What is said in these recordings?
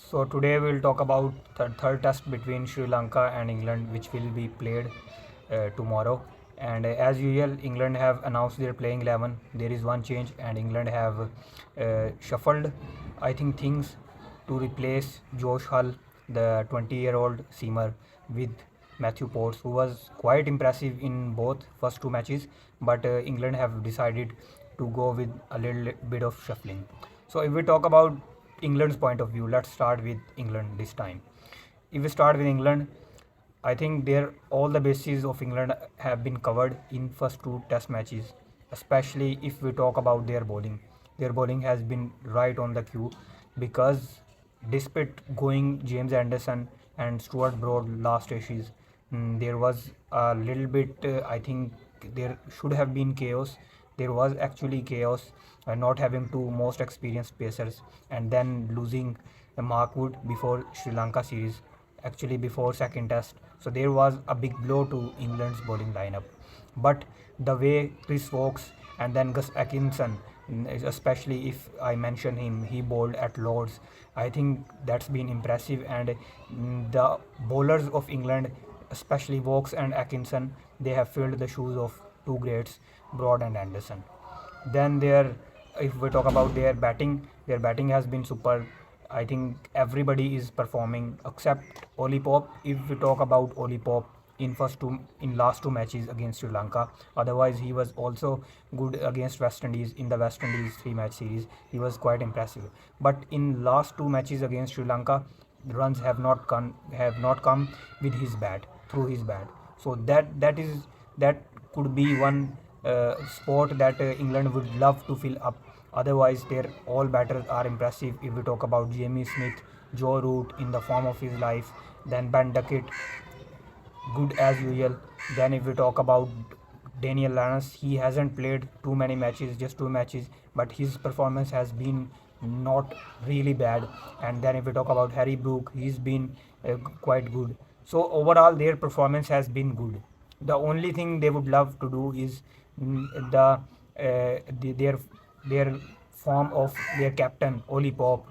So today we'll talk about the third test between Sri Lanka and England, which will be played tomorrow. And as usual, England have announced their playing 11. There is one change, and England have shuffled, I think, things to replace Josh Hull, the 20-year-old seamer, with Matthew Potts, who was quite impressive in both first two matches. But England have decided to go with a little bit of shuffling. So if we talk about England's point of view, let's start with England this time. If we start with England, I think all the bases of England have been covered in first two test matches, especially if we talk about their bowling. Their bowling has been right on the cue because despite going James Anderson and Stuart Broad last Ashes, there was a little bit, I think there should have been chaos. There was actually chaos, not having two most experienced pacers and then losing Mark Wood before Sri Lanka series, actually before second test. So there was a big blow to England's bowling lineup. But the way Chris Wokes and then Gus Atkinson, especially if I mention him, he bowled at Lords. I think that's been impressive, and the bowlers of England, especially Wokes and Atkinson, they have filled the shoes of two greats, Broad and Anderson. Then if we talk about their batting has been super. I think everybody is performing except Oli Pop. If we talk about Oli Pop in last two matches against Sri Lanka, otherwise he was also good against West Indies in the West Indies three-match series. He was quite impressive. But in last two matches against Sri Lanka, the runs have not come with his bat through his bat. So that could be one sport that England would love to fill up. Otherwise, their all batters are impressive. If we talk about Jamie Smith, Joe Root in the form of his life, then Ben Duckett, good as usual. Then if we talk about Daniel Lanners, he hasn't played too many matches, just two matches, but his performance has been not really bad. And then if we talk about Harry Brook, he's been quite good. So overall, their performance has been good. The only thing they would love to do is their form of their captain Oli Pop,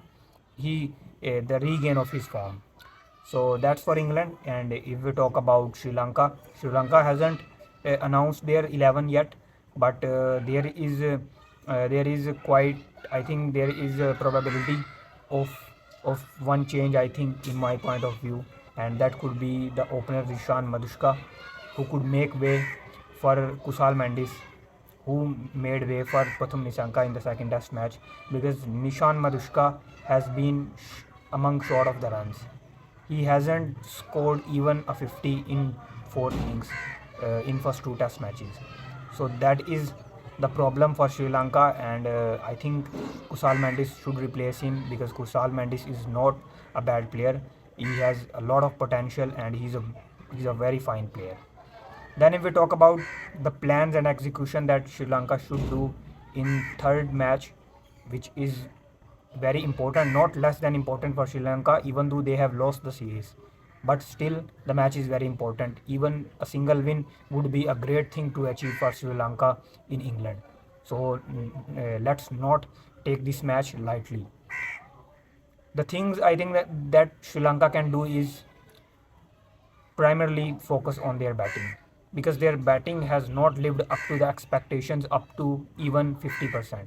he the regain of his form. So that's for England. And if we talk about Sri Lanka hasn't announced their 11 yet, but there is quite, I think there is a probability of one change, I think, in my point of view, and that could be the opener Rishan Madushka, who could make way for Kusal Mendis, who made way for Pratham Nissanka in the second test match, because Nishan Madushka has been among short of the runs. He hasn't scored even a 50 in four innings in first two test matches. So that is the problem for Sri Lanka, and I think Kusal Mendis should replace him, because Kusal Mendis is not a bad player. He has a lot of potential, and he's a very fine player. Then if we talk about the plans and execution that Sri Lanka should do in third match, which is very important, not less than important for Sri Lanka, even though they have lost the series. But still, the match is very important. Even a single win would be a great thing to achieve for Sri Lanka in England. So let's not take this match lightly. The things I think that Sri Lanka can do is primarily focus on their batting, because their batting has not lived up to the expectations up to even 50%.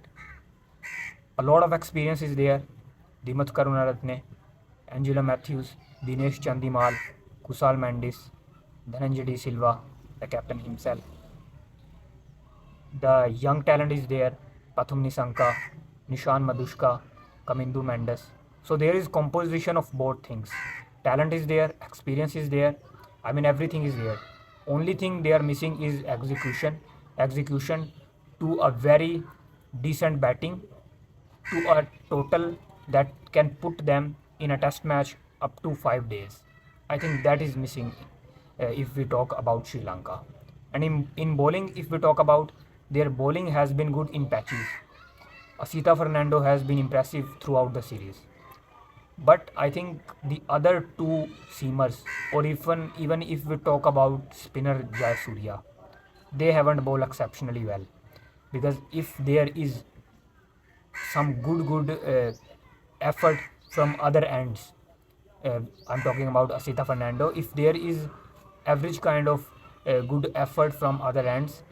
A lot of experience is there. Dimuth Karunaratne, Angela Matthews, Dinesh Chandimal, Kusal Mendis, Dhananjay D. Silva, the captain himself. The young talent is there. Pathum Nisanka, Nishan Madushka, Kamindu Mendes. So there is composition of both things. Talent is there, experience is there. I mean, everything is there. Only thing they are missing is execution. Execution to a very decent batting, to a total that can put them in a test match up to 5 days. I think that is missing if we talk about Sri Lanka. And in bowling, if we talk about, their bowling has been good in patches. Asita Fernando has been impressive throughout the series. But I think the other two seamers, or even if we talk about spinner Jayasuriya, they haven't bowled exceptionally well. Because if there is some good effort from other ends, I'm talking about Asita Fernando. If there is average kind of good effort from other ends,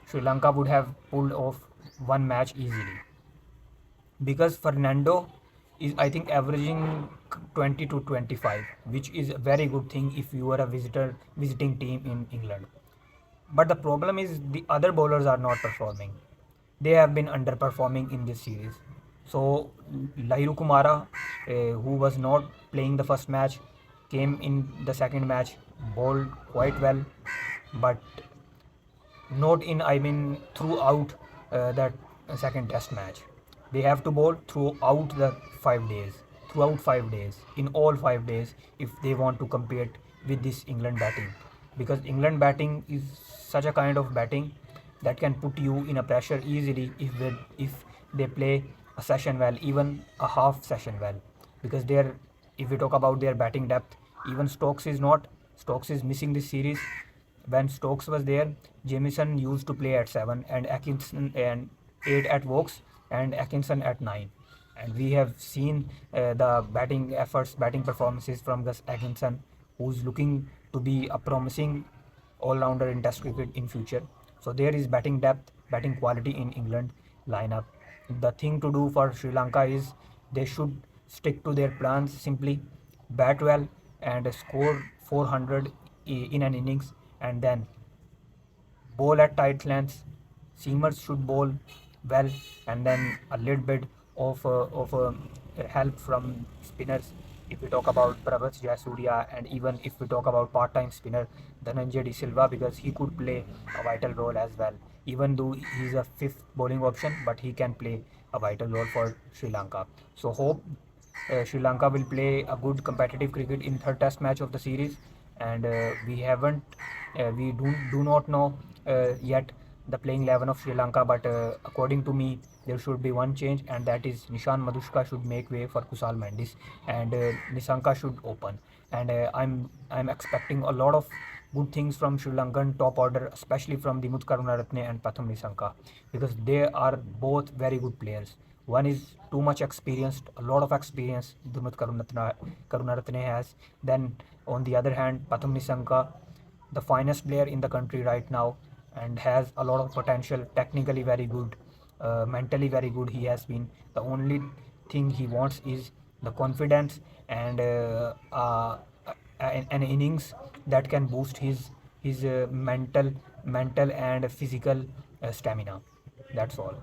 Sri Lanka would have pulled off one match easily, because Fernando is, I think, averaging 20 to 25, which is a very good thing if you are a visiting team in England. But the problem is the other bowlers are not performing. They have been underperforming in this series. So Lahiru Kumara, who was not playing the first match, came in the second match, bowled quite well, but not in, I mean, throughout that second test match. They have to bowl throughout the 5 days, throughout 5 days, in all 5 days, if they want to compete with this England batting, because England batting is such a kind of batting that can put you in a pressure easily if they play a session well, even a half session well, because they're, if we talk about their batting depth, even Stokes is missing this series. When Stokes was there, Jamieson used to play at 7 and Atkinson and 8 at Vokes and Atkinson at 9. And we have seen the batting efforts, batting performances from Gus Atkinson, who's looking to be a promising all-rounder in Test cricket in future. So there is batting depth, batting quality in England lineup. The thing to do for Sri Lanka is they should stick to their plans, simply bat well and score 400 in an innings, and then bowl at tight lengths. Seamers should bowl well, and then a little bit of help from spinners. If we talk about Pravats Jayasuriya, and even if we talk about part-time spinner Dhananjay De Silva, because he could play a vital role as well. Even though he's a fifth bowling option, but he can play a vital role for Sri Lanka. So hope Sri Lanka will play a good competitive cricket in third test match of the series, and we do not know yet the playing 11 of Sri Lanka, but according to me, there should be one change, and that is Nishan Madushka should make way for Kusal Mendis, and Nisanka should open. And I'm expecting a lot of good things from Sri Lankan top order, especially from Dimuth Karunaratne and Pratham Nisanka, because they are both very good players. One is too much experienced, a lot of experience Dimuth Karunaratne has. Then on the other hand, Pratham Nisanka, the finest player in the country right now, and has a lot of potential, technically very good, mentally very good. He has been, the only thing he wants is the confidence and an innings that can boost his mental and physical stamina. That's all.